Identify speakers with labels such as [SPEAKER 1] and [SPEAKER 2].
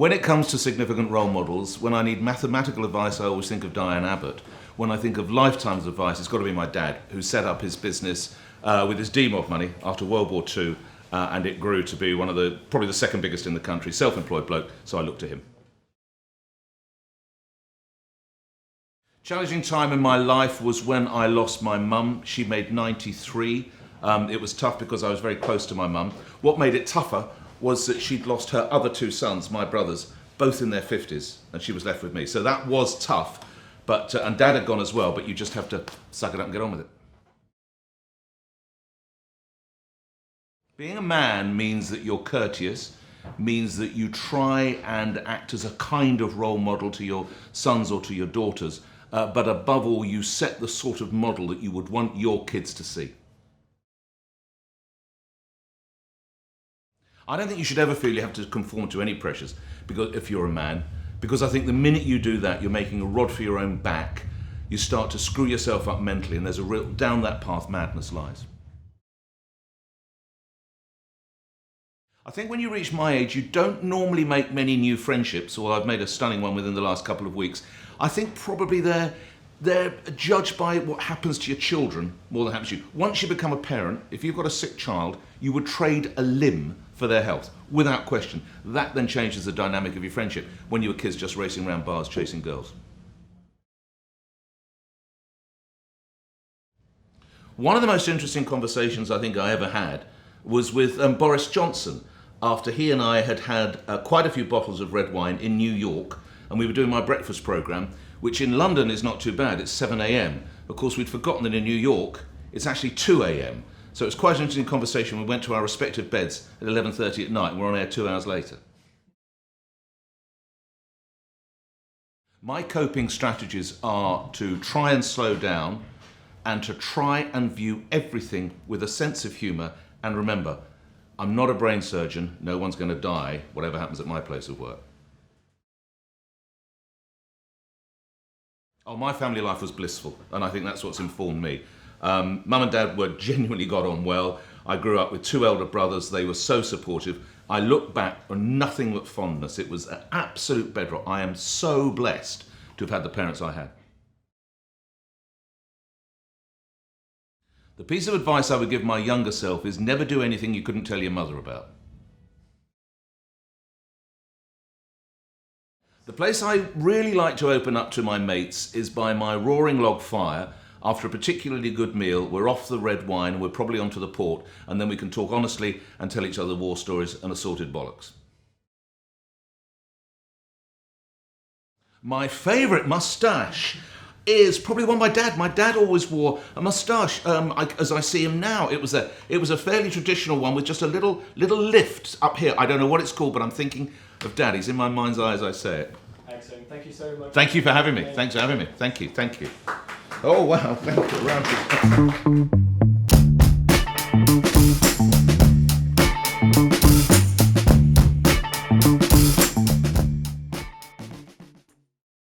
[SPEAKER 1] When it comes to significant role models, when I need mathematical advice, I always think of Diane Abbott. When I think of lifetimes advice, it's got to be my dad, who set up his business with his DMOD money after World War II, and it grew to be probably the second biggest in the country, self-employed bloke, so I look to him. Challenging time in my life was when I lost my mum. She made 93. It was tough because I was very close to my mum. What made it tougher was that she'd lost her other two sons, my brothers, both in their 50s, and she was left with me. So that was tough, and Dad had gone as well, but you just have to suck it up and get on with it. Being a man means that you're courteous, means that you try and act as a kind of role model to your sons or to your daughters, but above all, you set the sort of model that you would want your kids to see. I don't think you should ever feel you have to conform to any pressures if you're a man, because I think the minute you do that, you're making a rod for your own back. You start to screw yourself up mentally, and there's down that path madness lies. I think when you reach my age, you don't normally make many new friendships, or I've made a stunning one within the last couple of weeks. I think probably they're judged by what happens to your children more than happens to you. Once you become a parent, if you've got a sick child, you would trade a limb for their health, without question. That then changes the dynamic of your friendship when you were kids just racing around bars chasing girls. One of the most interesting conversations I think I ever had was with Boris Johnson, after he and I had quite a few bottles of red wine in New York, and we were doing my breakfast programme, which in London is not too bad, it's 7 a.m. Of course, we'd forgotten that in New York, it's actually 2 a.m. So it was quite an interesting conversation. We went to our respective beds at 11:30 at night, and we're on air 2 hours later. My coping strategies are to try and slow down, and to try and view everything with a sense of humour. And remember, I'm not a brain surgeon. No one's going to die, whatever happens at my place of work. Oh, my family life was blissful, and I think that's what's informed me. Mum and Dad genuinely got on well. I grew up with two elder brothers. They were so supportive. I look back on nothing but fondness. It was an absolute bedrock. I am so blessed to have had the parents I had. The piece of advice I would give my younger self is never do anything you couldn't tell your mother about. The place I really like to open up to my mates is by my roaring log fire. After a particularly good meal, we're off the red wine, we're probably onto the port, and then we can talk honestly and tell each other war stories and assorted bollocks. My favourite moustache is probably one my dad. My dad always wore a moustache, as I see him now. It was a fairly traditional one with just a little lift up here. I don't know what it's called, but I'm thinking of Dad. He's in my mind's eye as I say it.
[SPEAKER 2] Excellent. Thank you so much.
[SPEAKER 1] Thank you for having me. Thanks for having me. Thank you. Oh, wow. Thank you.